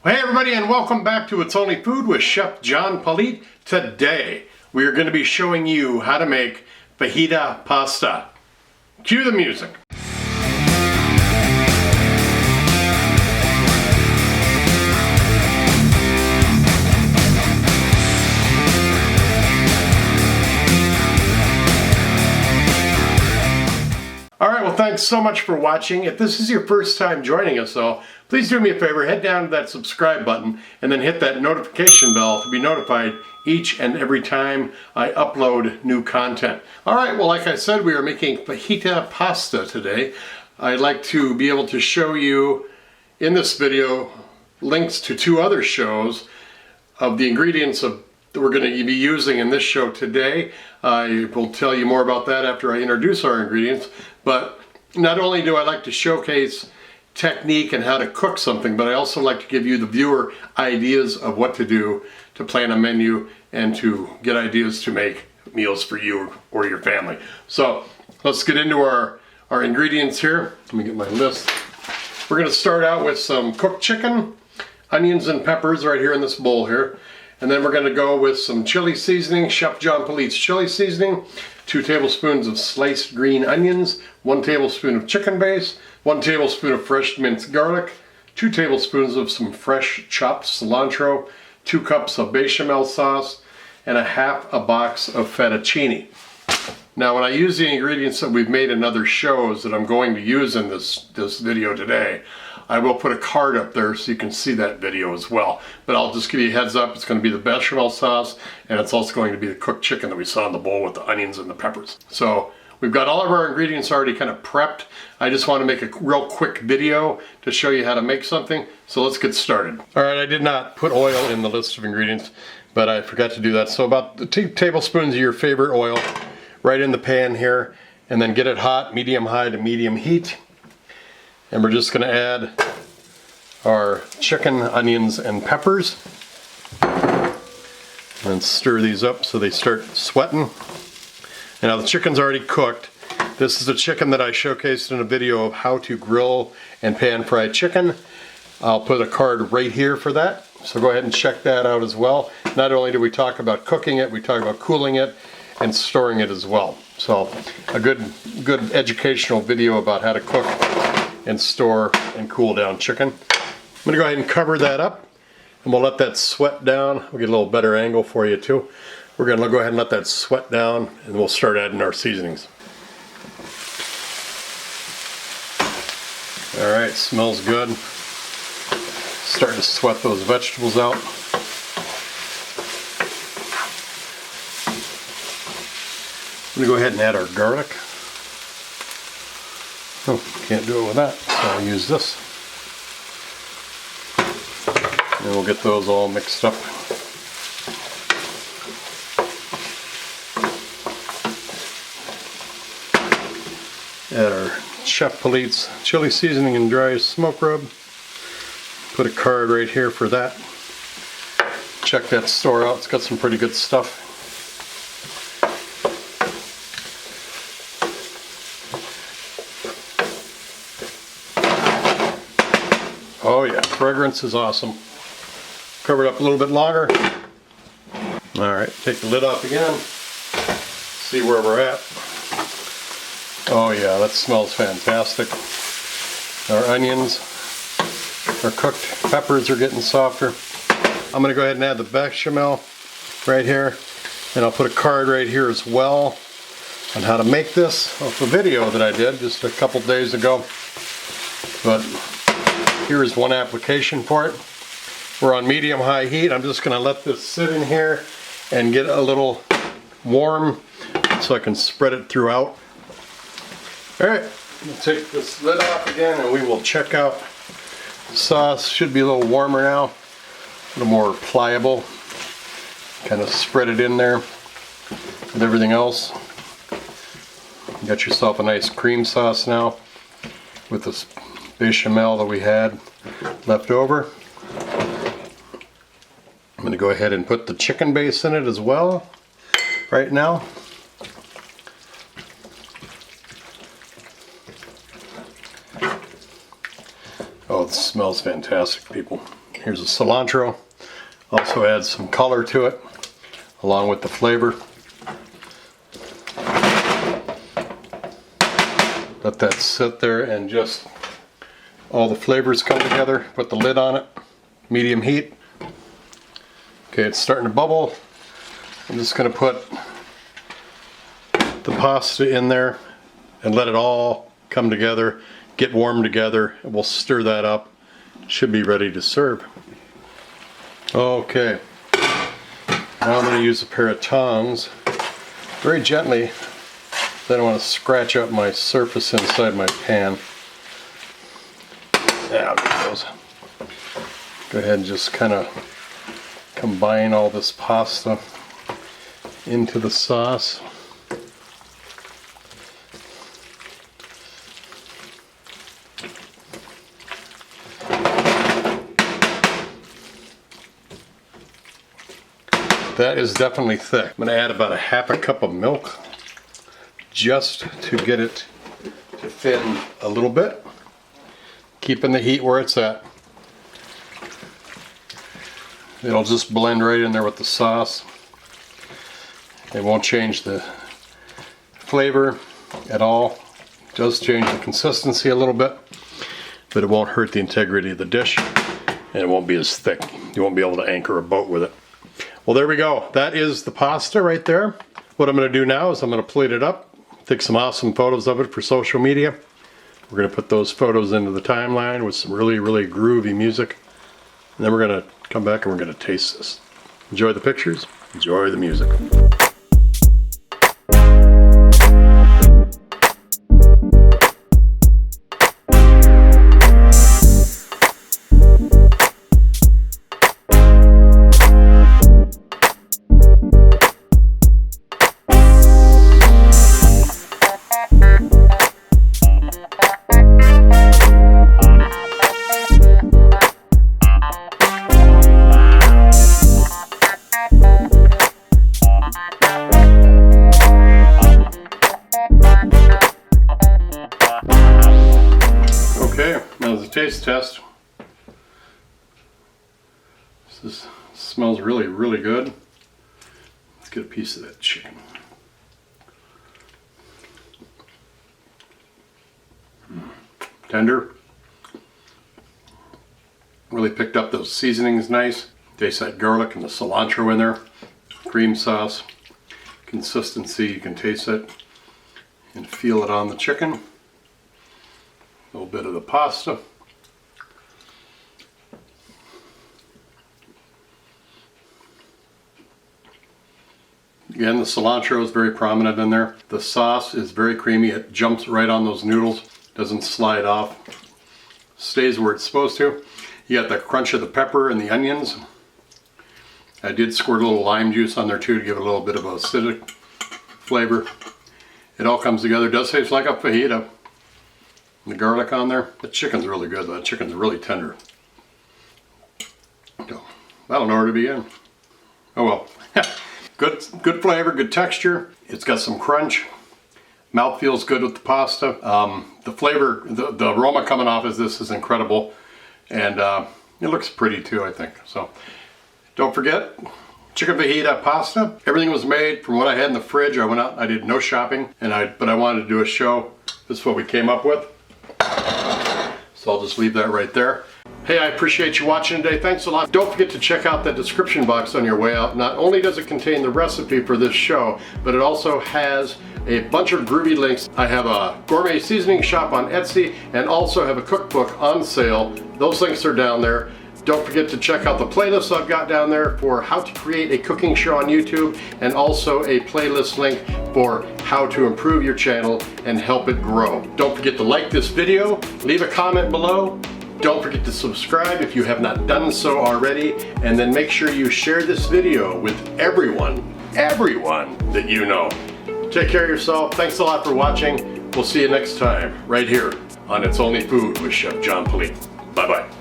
Hey everybody, and welcome back to It's Only Food with Chef John Politte. Today we are going to be showing you how to make fajita pasta. Cue the music. Alright, well thanks so much for watching. If this is your first time joining us though, please do me a favor, head down to that subscribe button and then hit that notification bell to be notified each and every time I upload new content. Alright, well like I said, we are making fajita pasta today. I'd like to be able to show you in this video links to two other shows of the ingredients that we're going to be using in this show today. I will tell you more about that after I introduce our ingredients. But not only do I like to showcase technique and how to cook something, but I also like to give you, the viewer, ideas of what to do to plan a menu and to get ideas to make meals for you or your family. So let's get into our ingredients here. Let me get my list. We're going to start out with some cooked chicken, onions and peppers right here in this bowl here. And then we're going to go with some chili seasoning, Chef John Politte's chili seasoning, 2 tablespoons of sliced green onions, 1 tablespoon of chicken base, 1 tablespoon of fresh minced garlic, 2 tablespoons of some fresh chopped cilantro, 2 cups of bechamel sauce, and half a box of fettuccine. Now when I use the ingredients that we've made in other shows that I'm going to use in this video today, I will put a card up there so you can see that video as well. But I'll just give you a heads up, it's going to be the bechamel sauce, and it's also going to be the cooked chicken that we saw in the bowl with the onions and the peppers. So we've got all of our ingredients already kind of prepped. I just want to make a real quick video to show you how to make something. So let's get started. Alright, I did not put oil in the list of ingredients, but I forgot to do that. So about 2 tablespoons of your favorite oil right in the pan here, and then get it hot, medium high to medium heat. And we're just going to add our chicken, onions, and peppers. And stir these up so they start sweating. And now the chicken's already cooked. This is the chicken that I showcased in a video of how to grill and pan fry chicken. I'll put a card right here for that. So go ahead and check that out as well. Not only do we talk about cooking it, we talk about cooling it and storing it as well. So a good educational video about how to cook and store and cool down chicken. I'm going to go ahead and cover that up, and we'll let that sweat down. We'll get a little better angle for you too. We're going to go ahead and let that sweat down, and we'll start adding our seasonings. Alright, smells good. Starting to sweat those vegetables out. I'm going to go ahead and add our garlic. Oh, can't do it with that, so I'll use this. And we'll get those all mixed up. Add our Chef Politte's chili seasoning and dry smoke rub. Put a card right here for that. Check that store out, it's got some pretty good stuff. Oh yeah, fragrance is awesome. Cover it up a little bit longer. Alright, take the lid off again. See where we're at. Oh yeah, that smells fantastic. Our onions are cooked. Peppers are getting softer. I'm going to go ahead and add the bechamel right here. And I'll put a card right here as well on how to make this off a video that I did just a couple days ago. But here's one application for it. We're on medium-high heat. I'm just going to let this sit in here and get a little warm so I can spread it throughout. Alright, we'll take this lid off again and we will check out the sauce. Should be a little warmer now, a little more pliable. Kind of spread it in there with everything else. You got yourself a nice cream sauce now with this bechamel that we had left over. I'm going to go ahead and put the chicken base in it as well right now. Oh, it smells fantastic, people. Here's the cilantro. Also adds some color to it, along with the flavor. Let that sit there and just all the flavors come together. Put the lid on it, medium heat. Okay, it's starting to bubble. I'm just going to put the pasta in there and let it all come together, get warm together, and we'll stir that up. It should be ready to serve. Okay, now I'm going to use a pair of tongs very gently. Then I want to scratch up my surface inside my pan. There it goes. Go ahead and just kind of combine all this pasta into the sauce. That is definitely thick. I'm going to add about a half a cup of milk just to get it to thin a little bit. Keeping the heat where it's at. It'll just blend right in there with the sauce. It won't change the flavor at all. It does change the consistency a little bit, but it won't hurt the integrity of the dish, and it won't be as thick. You won't be able to anchor a boat with it. Well, there we go. That is the pasta right there. What I'm going to do now is I'm going to plate it up, take some awesome photos of it for social media. We're going to put those photos into the timeline with some really, really groovy music. And then we're going to come back and we're going to taste this. Enjoy the pictures, enjoy the music. Okay, now the taste test. This smells really, really good. Let's get a piece of that chicken. Tender. Really picked up those seasonings nice. Taste that garlic and the cilantro in there. Cream sauce. Consistency, you can taste it and feel it on the chicken. A little bit of the pasta. Again, the cilantro is very prominent in there. The sauce is very creamy. It jumps right on those noodles. Doesn't slide off. Stays where it's supposed to. You got the crunch of the pepper and the onions. I did squirt a little lime juice on there too to give it a little bit of an acidic flavor. It all comes together. It does taste like a fajita. The garlic on there. The chicken's really good. That chicken's really tender. So, I don't know where to begin. Oh well. Good flavor, good texture. It's got some crunch. Mouth feels good with the pasta. The flavor, the aroma coming off of this is incredible. And it looks pretty too, I think. So don't forget, chicken fajita pasta. Everything was made from what I had in the fridge. I went out, I did no shopping, but I wanted to do a show. This is what we came up with. So I'll just leave that right there. Hey, I appreciate you watching today. Thanks a lot. Don't forget to check out that description box on your way out. Not only does it contain the recipe for this show, but it also has a bunch of groovy links. I have a gourmet seasoning shop on Etsy and also have a cookbook on sale. Those links are down there. Don't forget to check out the playlists I've got down there for how to create a cooking show on YouTube, and also a playlist link for how to improve your channel and help it grow. Don't forget to like this video, leave a comment below. Don't forget to subscribe if you have not done so already, and then make sure you share this video with everyone that you know. Take care of yourself. Thanks a lot for watching. We'll see you next time right here on It's Only Food with Chef John Politte. Bye-bye.